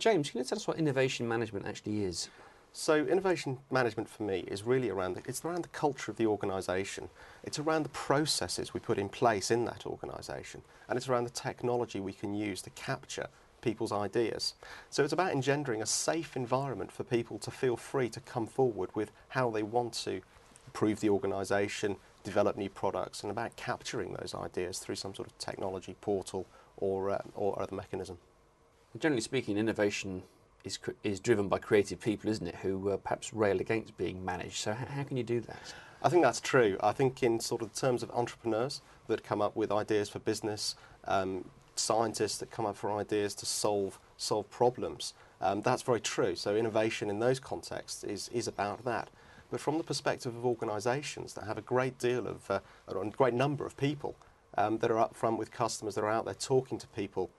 James, can you tell us what innovation management actually is? So innovation management for me is really around the culture of the organisation. It's around the processes we put in place in that organisation, and it's around the technology we can use to capture people's ideas. So it's about engendering a safe environment for people to feel free to come forward with how they want to improve the organisation, develop new products, and about capturing those ideas through some sort of technology portal or other mechanism. Generally speaking, innovation is driven by creative people, isn't it, who perhaps rail against being managed. So how can you do that? I think that's true. I think in sort of terms of entrepreneurs that come up with ideas for business, scientists that come up for ideas to solve problems, that's very true. So innovation in those contexts is about that. But from the perspective of organisations that have a great deal of, or a great number of people that are up front with customers, that are out there talking to people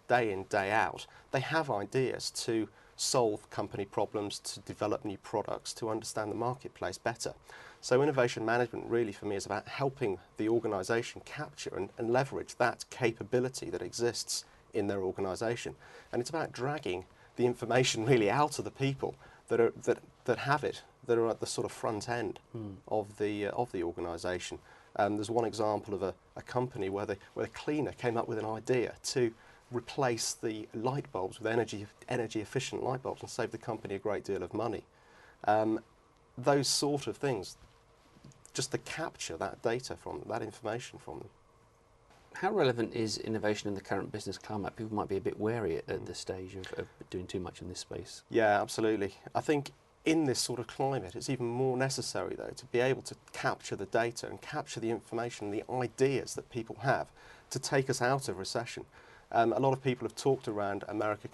day in, day out, they have ideas to solve company problems, to develop new products, to understand the marketplace better. So innovation management really for me is about helping the organisation capture and leverage that capability that exists in their organisation. And it's about dragging the information really out of the people that have it, that are at the sort of front end of the organisation. There's one example of a company where the cleaner came up with an idea to replace the light bulbs with energy efficient light bulbs and save the company a great deal of money. Those sort of things, just to capture that data from them, that information from them. How relevant is innovation in the current business climate? People might be a bit wary at this stage of doing too much in this space. Yeah, absolutely. I think in this sort of climate, it's even more necessary, though, to be able to capture the data and capture the information, the ideas that people have to take us out of recession. A lot of people have talked around America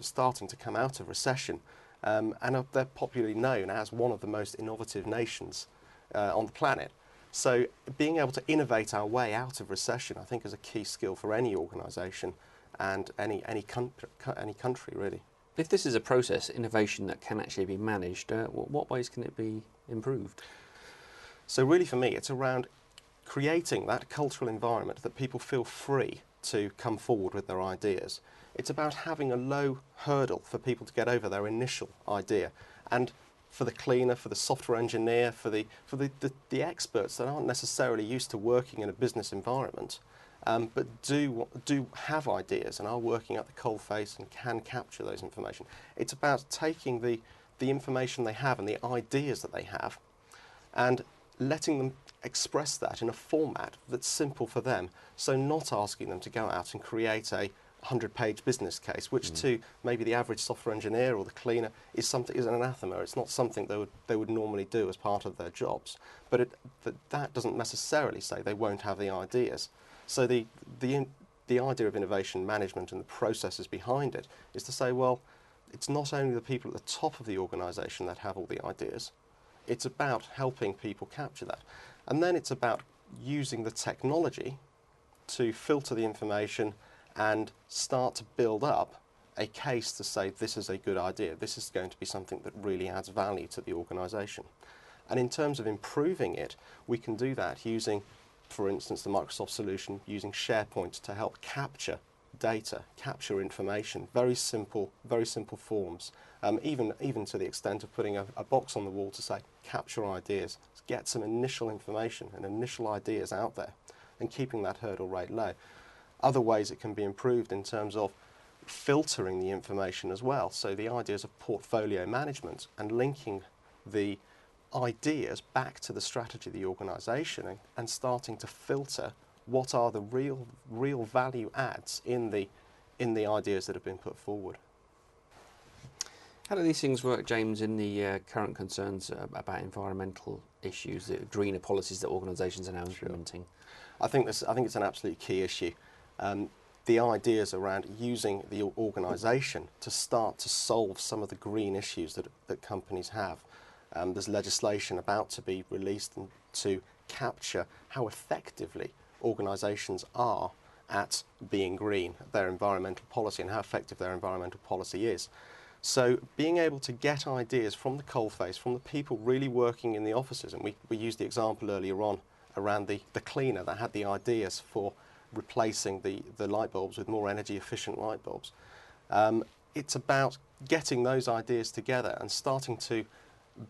starting to come out of recession, and they're popularly known as one of the most innovative nations on the planet. So being able to innovate our way out of recession, I think, is a key skill for any organisation and any country, really. If this is a process, innovation that can actually be managed, what ways can it be improved? So really for me, it's around creating that cultural environment that people feel free to come forward with their ideas. It's about having a low hurdle for people to get over their initial idea. And for the cleaner, for the software engineer, for the experts that aren't necessarily used to working in a business environment, but do have ideas and are working at the coalface and can capture those information. It's about taking the information they have and the ideas that they have and letting them express that in a format that's simple for them. So not asking them to go out and create a 100-page business case, which to maybe the average software engineer or the cleaner is an anathema. It's not something they would normally do as part of their jobs. But that doesn't necessarily say they won't have the ideas. So the idea of innovation management and the processes behind it is to say, well, it's not only the people at the top of the organisation that have all the ideas. It's about helping people capture that. And then it's about using the technology to filter the information and start to build up a case to say this is a good idea, this is going to be something that really adds value to the organisation. And in terms of improving it, we can do that using, for instance, the Microsoft solution, using SharePoint to help capture data, capture information, very simple forms, even to the extent of putting a box on the wall to say capture ideas, get some initial information and initial ideas out there and keeping that hurdle rate low. Other ways it can be improved in terms of filtering the information as well. So the ideas of portfolio management and linking the ideas back to the strategy of the organisation and starting to filter what are the real value adds in the ideas that have been put forward. How do these things work, James, in the current concerns about environmental issues, the greener policies that organisations are now implementing? I think it's an absolute key issue. The ideas around using the organisation to start to solve some of the green issues that companies have. There's legislation about to be released to capture how effectively organisations are at being green, their environmental policy, and how effective their environmental policy is. So being able to get ideas from the coalface, from the people really working in the offices, and we used the example earlier on around the cleaner that had the ideas for replacing the light bulbs with more energy efficient light bulbs. it's about getting those ideas together and starting to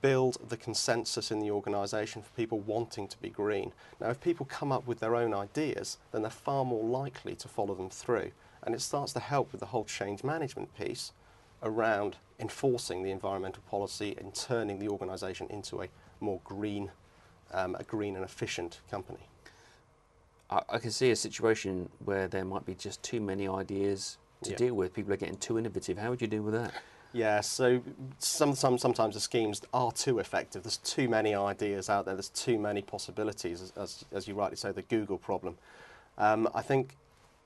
build the consensus in the organisation for people wanting to be green. Now, if people come up with their own ideas, then they're far more likely to follow them through. And it starts to help with the whole change management piece around enforcing the environmental policy and turning the organisation into a more green, and efficient company. I can see a situation where there might be just too many ideas to deal with. People are getting too innovative. How would you deal with that? Yeah, so sometimes the schemes are too effective. There's too many ideas out there. There's too many possibilities, as you rightly say, the Google problem. I think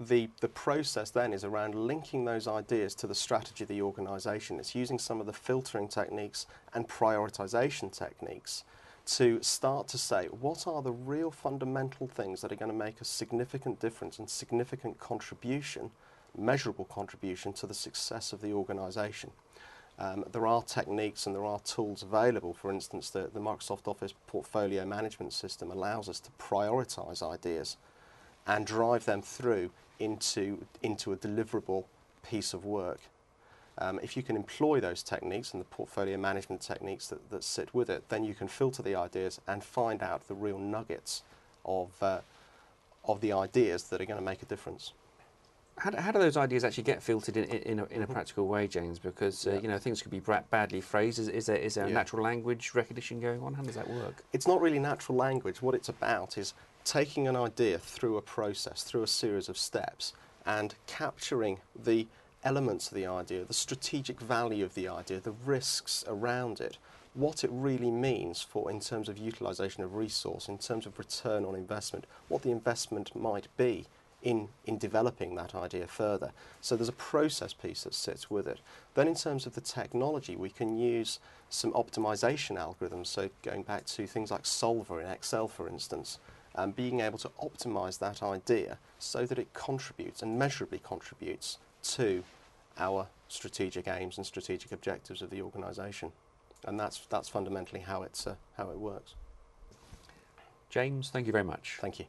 the process then is around linking those ideas to the strategy of the organisation. It's using some of the filtering techniques and prioritisation techniques to start to say, what are the real fundamental things that are going to make a significant difference and significant contribution, measurable contribution to the success of the organisation. There are techniques and there are tools available. For instance, the Microsoft Office portfolio management system allows us to prioritise ideas and drive them through into a deliverable piece of work. If you can employ those techniques and the portfolio management techniques that sit with it, then you can filter the ideas and find out the real nuggets of the ideas that are going to make a difference. How do those ideas actually get filtered in a practical way, James? Because you know, things could be badly phrased. Is there a natural language recognition going on? How does that work? It's not really natural language. What it's about is taking an idea through a process, through a series of steps, and capturing the elements of the idea, the strategic value of the idea, the risks around it, what it really means for in terms of utilisation of resource, in terms of return on investment, what the investment might be in developing that idea further. So there's a process piece that sits with it. Then in terms of the technology, we can use some optimization algorithms, so going back to things like Solver in Excel, for instance, and being able to optimize that idea so that it contributes and measurably contributes to our strategic aims and strategic objectives of the organisation. And that's fundamentally how it works. James, thank you very much. Thank you.